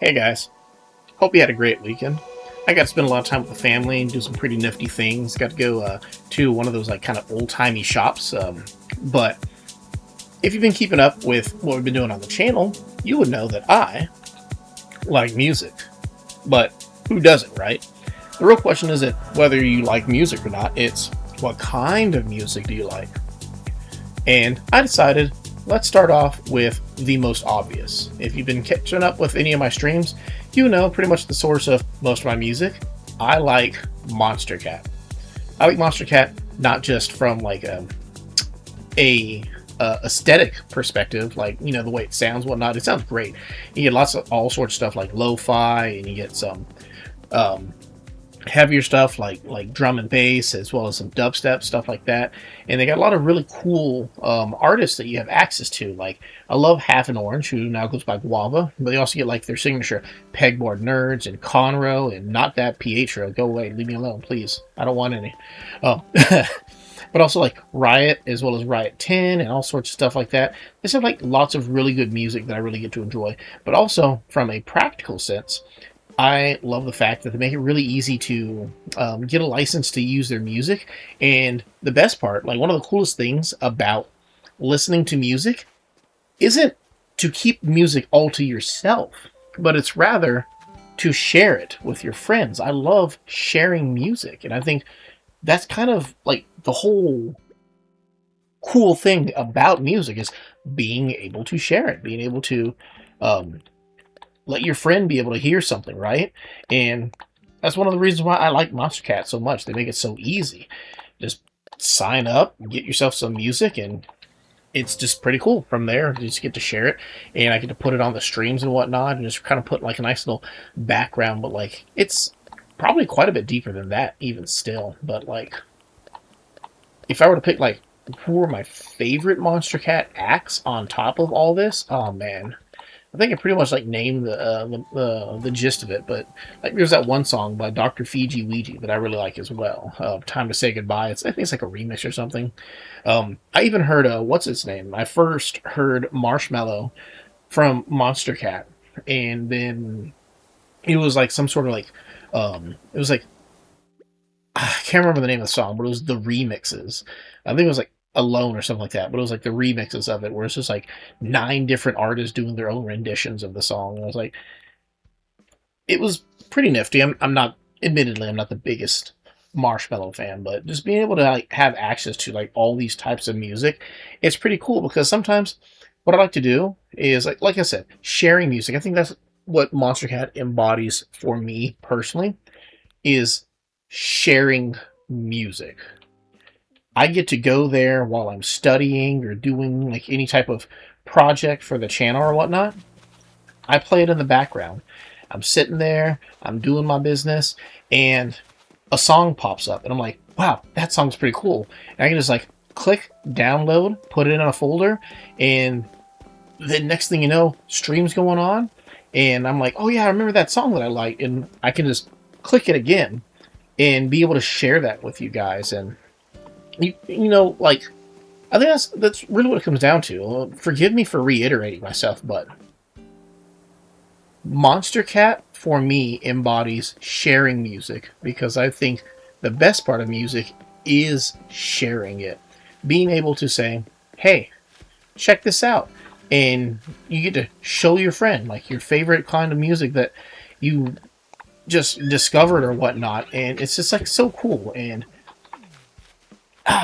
Hey guys, hope you had a great weekend. I got to spend a lot of time with the family and do some pretty nifty things. Got to go to one of those like kind of old timey shops. But if you've been keeping up with what we've been doing on the channel, you would know that I like music. But who doesn't, right? The real question isn't whether you like music or not, it's what kind of music do you like? And I decided let's start off with the most obvious. If you've been catching up with any of my streams, you know pretty much the source of most of my music. I like MonsterCat. I like MonsterCat not just from like a aesthetic perspective, like the way it sounds, whatnot. It sounds great. You get lots of all sorts of stuff like lo-fi, and you get some um, heavier stuff like drum and bass, as well as some dubstep stuff like that. And they got a lot of really cool artists that you have access to. Like I love Half an Orange, who now goes by Guava, but they also get like their signature Pegboard Nerds and Conroe and Not That Pietro. Go away, leave me alone, please. I don't want any. Oh. But also like Riot, as well as Riot 10 and all sorts of stuff like that. They have like lots of really good music that I really get to enjoy. But also from a practical sense, I love the fact that they make it really easy to get a license to use their music. And the best part, like one of the coolest things about listening to music, isn't to keep music all to yourself, but it's rather to share it with your friends. I love sharing music, and I think that's kind of like the whole cool thing about music is being able to share it, being able to um, let your friend be able to hear something, right? And that's one of the reasons why I like MonsterCat so much. They make it so easy. Just sign up, get yourself some music, and it's just pretty cool. From there, you just get to share it, and I get to put it on the streams and whatnot, and just kind of put like a nice little background. But like, it's probably quite a bit deeper than that, even still. But like, if I were to pick like who are my favorite MonsterCat acts on top of all this, oh man, I think I pretty much like named the gist of it, but like there's that one song by Dr. Fiji Ouija that I really like as well. Time to Say Goodbye. I think it's like a remix or something. I even heard what's its name? I first heard Marshmallow from MonsterCat, and then it was like some sort of like it was like I can't remember the name of the song, but it was the remixes. I think it was like Alone or something like that, but it was like the remixes of it, where it's just like 9 different artists doing their own renditions of the song. And I was like, it was pretty nifty. I'm not, admittedly, I'm not the biggest Marshmallow fan, but just being able to like have access to like all these types of music, it's pretty cool because sometimes what I like to do is like I said, sharing music. I think that's what MonsterCat embodies for me personally is sharing music. I get to go there while I'm studying or doing like any type of project for the channel or whatnot. I play it in the background. I'm sitting there, I'm doing my business, and a song pops up, and I'm like, wow, that song's pretty cool. And I can just like click, download, put it in a folder, and the next thing you know, stream's going on, and I'm like, oh yeah, I remember that song that I liked, and I can just click it again and be able to share that with you guys. And you know, like, I think that's really what it comes down to. Forgive me for reiterating myself, but MonsterCat for me embodies sharing music because I think the best part of music is sharing it, being able to say, "Hey, check this out," and you get to show your friend like your favorite kind of music that you just discovered or whatnot, and it's just like so cool. And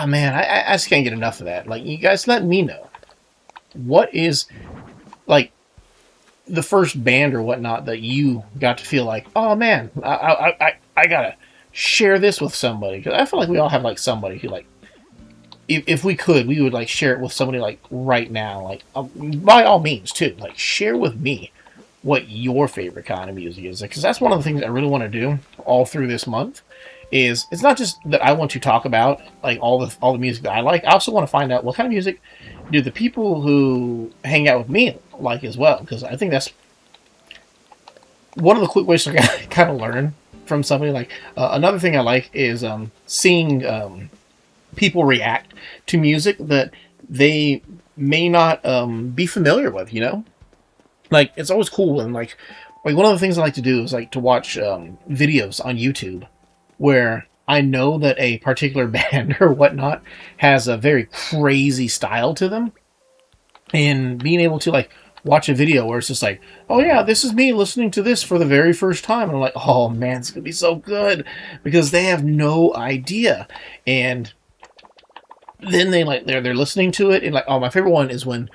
man, I just can't get enough of that. Like, you guys, let me know what is like the first band or whatnot that you got to feel like, oh man, I gotta share this with somebody, because I feel like we all have like somebody who like, if we could, we would like share it with somebody like right now. Like, by all means too, like share with me what your favorite kind of music is, because that's one of the things I really want to do all through this month. Is it's not just that I want to talk about like all the music that I like. I also want to find out what kind of music do the people who hang out with me like as well, because I think that's one of the quick ways to kind of learn from somebody. Like another thing I like is seeing people react to music that they may not be familiar with. You know, like it's always cool when like Like one of the things I like to do is like to watch videos on YouTube where I know that a particular band or whatnot has a very crazy style to them, and being able to like watch a video where it's just like, oh yeah, this is me listening to this for the very first time, and I'm like, oh man, it's gonna be so good because they have no idea, and then they're listening to it, and like, oh, my favorite one is when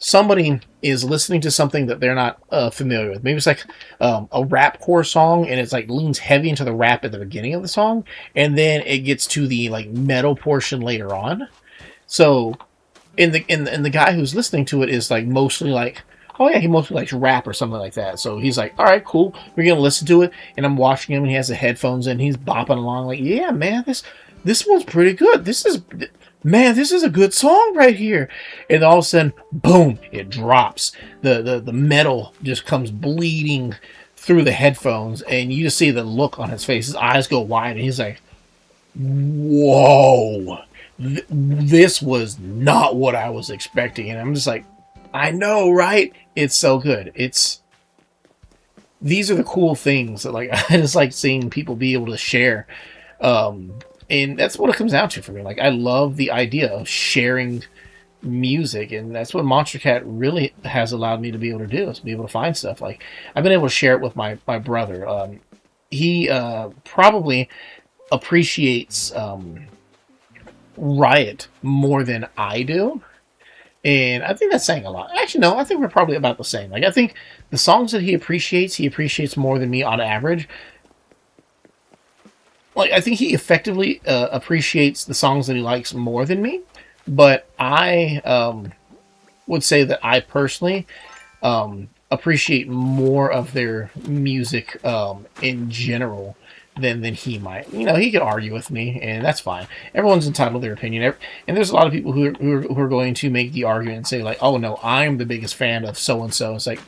somebody is listening to something that they're not familiar with. Maybe it's like a rap core song, and it's like leans heavy into the rap at the beginning of the song, and then it gets to the like metal portion later on. So, and the guy who's listening to it is like mostly like, oh yeah, he mostly likes rap or something like that. So he's like, all right, cool, we're gonna listen to it, and I'm watching him, and he has the headphones in, he's bopping along like, yeah, man, this one's pretty good. This is a good song right here. And all of a sudden, boom, it drops. The metal just comes bleeding through the headphones, and you just see the look on his face. His eyes go wide, and he's like, whoa, this was not what I was expecting. And I'm just like, I know, right? It's so good. These are the cool things that like I just like seeing people be able to share. And that's what it comes down to for me. Like, I love the idea of sharing music, and that's what MonsterCat really has allowed me to be able to do, is be able to find stuff. Like, I've been able to share it with my brother. He probably appreciates Riot more than I do, and I think that's saying a lot. Actually, no, I think we're probably about the same. Like, I think the songs that he appreciates more than me on average. Like, I think he effectively appreciates the songs that he likes more than me, but I would say that I personally appreciate more of their music in general than he might. You know, he could argue with me, and that's fine. Everyone's entitled to their opinion, and there's a lot of people who are going to make the argument and say like, "Oh no, I'm the biggest fan of so and so." It's like,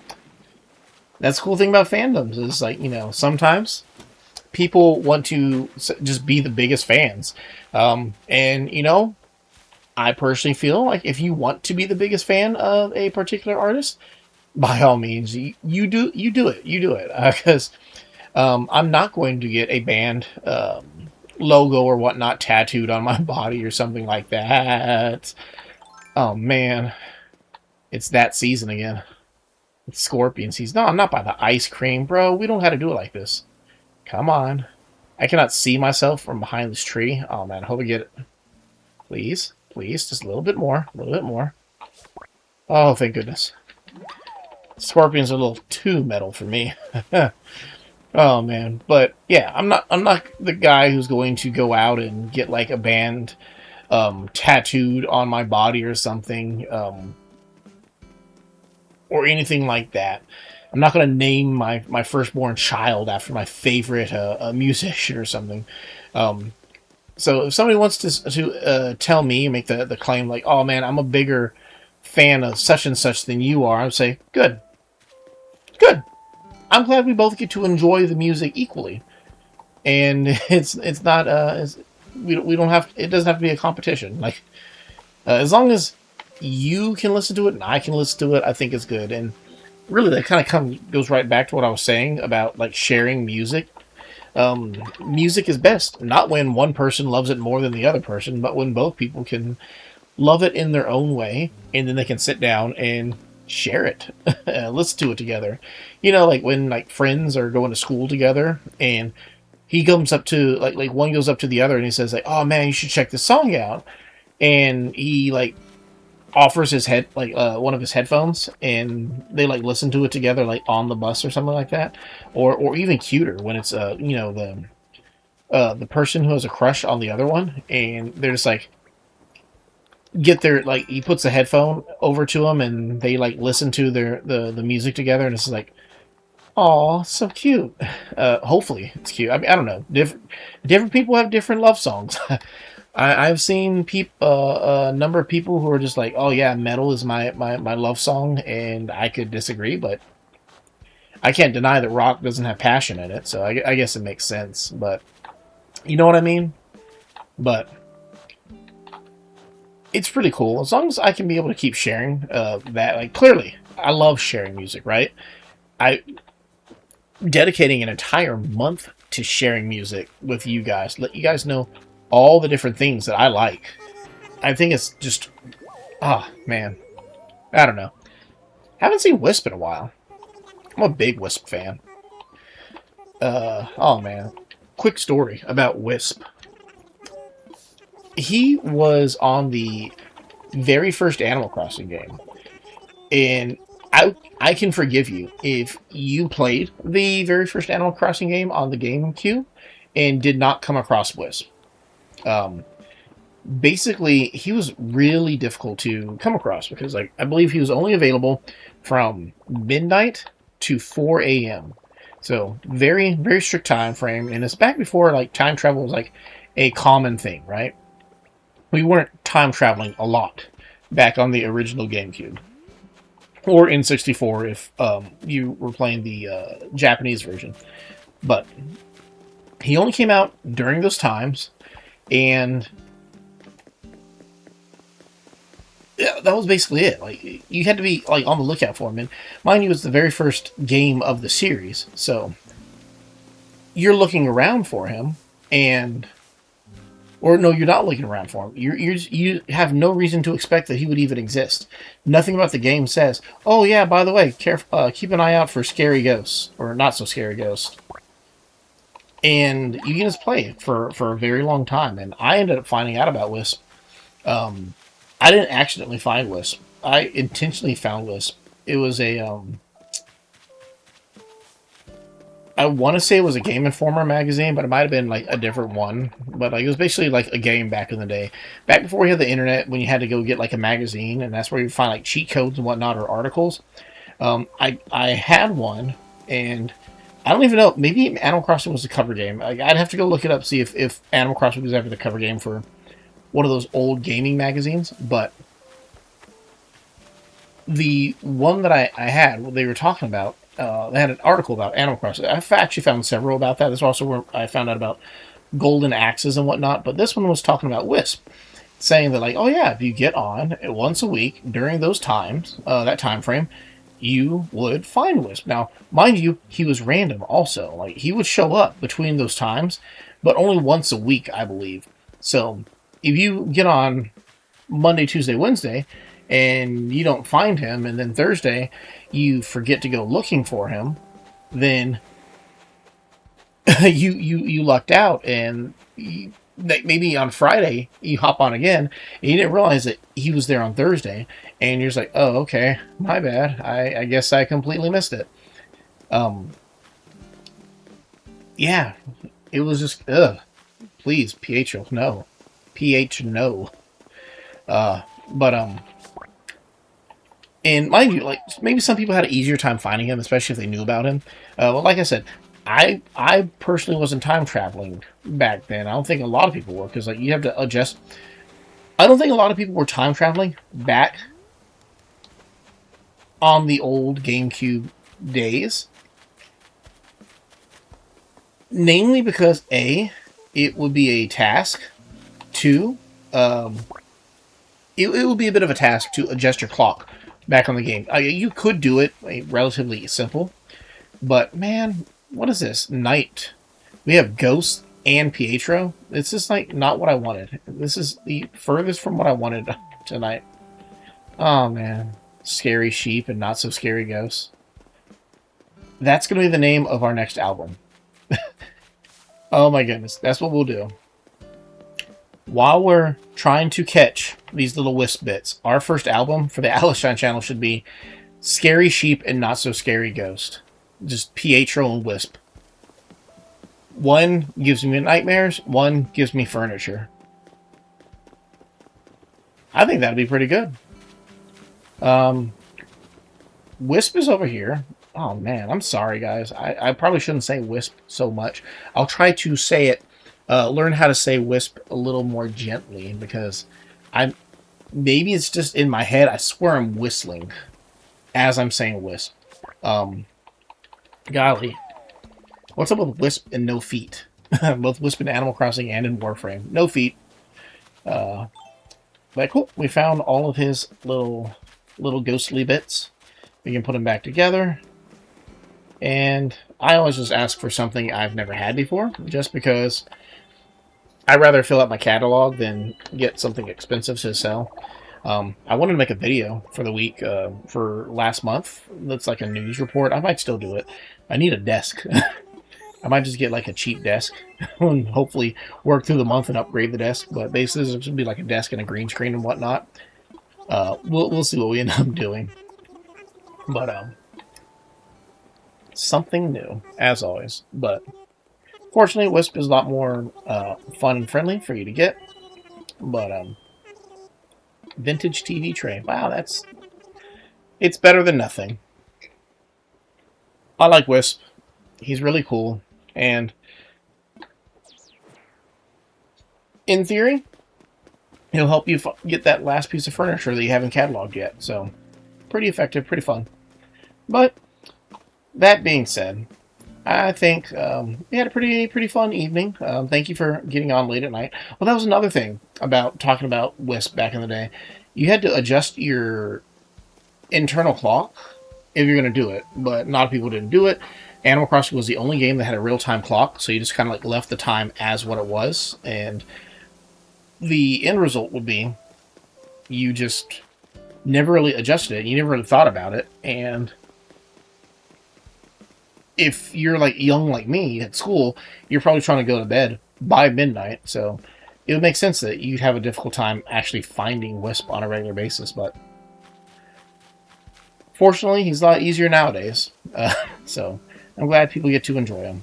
that's the cool thing about fandoms is like, you know, sometimes people want to just be the biggest fans, and you know, I personally feel like if you want to be the biggest fan of a particular artist, by all means, you do it because I'm not going to get a band logo or whatnot tattooed on my body or something like that. Oh man, it's that season again. It's scorpion season. No, I'm not by the ice cream, bro. We don't have to do it like this. Come on. I cannot see myself from behind this tree. Oh man, I hope I get it. Please, please, just a little bit more, a little bit more. Oh, thank goodness. Scorpion's a little too metal for me. Oh man, but yeah, I'm not the guy who's going to go out and get like a band tattooed on my body or something, or anything like that. I'm not going to name my firstborn child after my favorite musician or something. Um, so if somebody wants to tell me, make the claim like, oh man, I'm a bigger fan of such and such than you are, I'd say, good, good. I'm glad we both get to enjoy the music equally, and it's not we don't have, it doesn't have to be a competition. Like, as long as you can listen to it and I can listen to it, I think it's good. And really, that kind of goes right back to what I was saying about like sharing music. Music is best not when one person loves it more than the other person, but when both people can love it in their own way, and then they can sit down and share it, listen to it together. You know, like when like friends are going to school together, and he comes up to like one goes up to the other and he says like, "Oh man, you should check this song out," and he like offers his head like one of his headphones, and they like listen to it together like on the bus or something like that, or even cuter when it's you know, the person who has a crush on the other one, and they're just like get their like, he puts the headphone over to them and they like listen to the music together, and it's like, oh, so cute. Hopefully it's cute. I mean, I don't know, different people have different love songs. I've seen a number of people who are just like, oh yeah, metal is my love song, and I could disagree, but I can't deny that rock doesn't have passion in it, so I guess it makes sense. But you know what I mean? But it's pretty cool as long as I can be able to keep sharing that. Like, clearly, I love sharing music, right? I dedicating an entire month to sharing music with you guys. Let you guys know all the different things that I like. I think it's just, man. I don't know. Haven't seen Wisp in a while. I'm a big Wisp fan. Oh man. Quick story about Wisp. He was on the very first Animal Crossing game. And I can forgive you if you played the very first Animal Crossing game on the GameCube and did not come across Wisp. Um, Basically, he was really difficult to come across because, like, I believe he was only available from midnight to 4 a.m. So very very strict time frame, and it's back before like time travel was like a common thing, right? We weren't time traveling a lot back on the original GameCube or in 64 if you were playing the Japanese version. But he only came out during those times, and yeah, that was basically it. Like you had to be like on the lookout for him. And mind you, it was the very first game of the series, so you're looking around for him, and or no, you're not looking around for him. You have no reason to expect that he would even exist. Nothing about the game says, "Oh yeah, by the way, keep an eye out for scary ghosts or not so scary ghosts." And you can just play for a very long time. And I ended up finding out about Wisp. I didn't accidentally find Wisp. I intentionally found Wisp. It was a I want to say it was a Game Informer magazine, but it might have been like a different one. But like it was basically like a game back in the day, back before we had the internet, when you had to go get like a magazine, and that's where you find like cheat codes and whatnot or articles. I had one, and I don't even know. Maybe Animal Crossing was the cover game. I'd have to go look it up, see if Animal Crossing was ever the cover game for one of those old gaming magazines. But the one that I had, what they were talking about, they had an article about Animal Crossing. I've actually found several about that. That's also where I found out about golden axes and whatnot. But this one was talking about Wisp, saying that like, oh yeah, if you get on once a week during those times, that time frame, you would find Wisp. Now, mind you, he was random also. Like he would show up between those times, but only once a week, I believe. So if you get on Monday, Tuesday, Wednesday, and you don't find him, and then Thursday you forget to go looking for him, then you lucked out, and maybe on Friday you hop on again, and you didn't realize that he was there on Thursday, and you're just like, oh, okay, my bad. I guess I completely missed it. Yeah, it was just, please, Pietro, no. PH, no. But and mind you, like maybe some people had an easier time finding him, especially if they knew about him. Well, like I said, I personally wasn't time traveling back then. I don't think a lot of people were, because like you have to adjust. I don't think a lot of people were time traveling back on the old GameCube days. Namely because A, it would be a task. Two, it would be a bit of a task to adjust your clock back on the game. You could do it relatively simple, but man, what is this? Night. We have Ghost and Pietro. It's just like not what I wanted. This is the furthest from what I wanted tonight. Oh man. Scary sheep and not so scary ghosts. That's going to be the name of our next album. Oh my goodness. That's what we'll do. While we're trying to catch these little Wisp bits, our first album for the Atlashine channel should be Scary Sheep and Not So Scary Ghost. Just Pietro and Wisp. One gives me nightmares, one gives me furniture. I think that'd be pretty good. Wisp is over here. Oh man, I'm sorry guys. I probably shouldn't say Wisp so much. I'll try to say it, learn how to say Wisp a little more gently, because maybe it's just in my head. I swear I'm whistling as I'm saying Wisp. Golly. What's up with Wisp and no feet? Both Wisp in Animal Crossing and in Warframe. No feet. But cool. We found all of his little ghostly bits. We can put them back together. And I always just ask for something I've never had before, just because I'd rather fill out my catalog than get something expensive to sell. I wanted to make a video for the week for last month. That's like a news report. I might still do it. I need a desk. I might just get like a cheap desk and hopefully work through the month and upgrade the desk. But basically, it should be like a desk and a green screen and whatnot. We'll see what we end up doing. But something new as always. But fortunately, Wisp is a lot more fun and friendly for you to get. But vintage TV tray. Wow, it's better than nothing. I like Wisp. He's really cool, and in theory, he'll help you get that last piece of furniture that you haven't cataloged yet. So, pretty effective, pretty fun. But that being said, I think we had a pretty fun evening. Thank you for getting on late at night. Well, that was another thing about talking about Wisp back in the day. You had to adjust your internal clock if you're going to do it, but a lot of people didn't do it. Animal Crossing was the only game that had a real-time clock, so you just kind of like left the time as what it was, and the end result would be you just never really adjusted it. You never really thought about it, and if you're like young like me at school, you're probably trying to go to bed by midnight, so it would make sense that you'd have a difficult time actually finding Wisp on a regular basis, but fortunately, he's a lot easier nowadays, so I'm glad people get to enjoy him.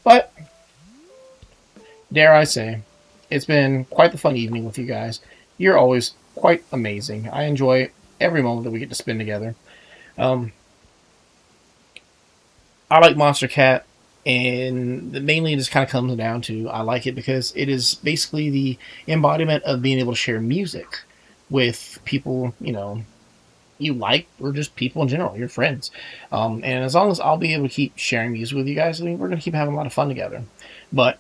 But, dare I say, it's been quite the fun evening with you guys. You're always quite amazing. I enjoy every moment that we get to spend together. I like MonsterCat, and mainly it just kind of comes down to I like it because it is basically the embodiment of being able to share music with people, you like, or just people in general, your friends. And as long as I'll be able to keep sharing music with you guys, I mean, we're going to keep having a lot of fun together. But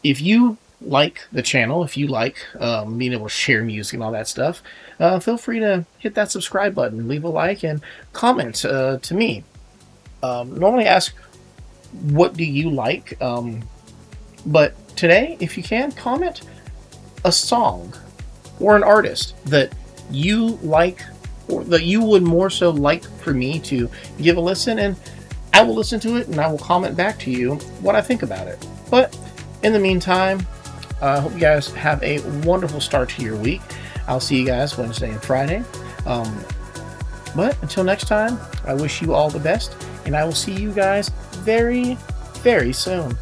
if you like the channel, if you like being able to share music and all that stuff, feel free to hit that subscribe button, leave a like, and comment to me. Normally ask, what do you like? But today, if you can, comment a song or an artist that you like, or that you would more so like for me to give a listen, and I will listen to it and I will comment back to you what I think about it. But in the meantime, I hope you guys have a wonderful start to your week. I'll see you guys Wednesday and Friday. But until next time, I wish you all the best, and I will see you guys very, very soon.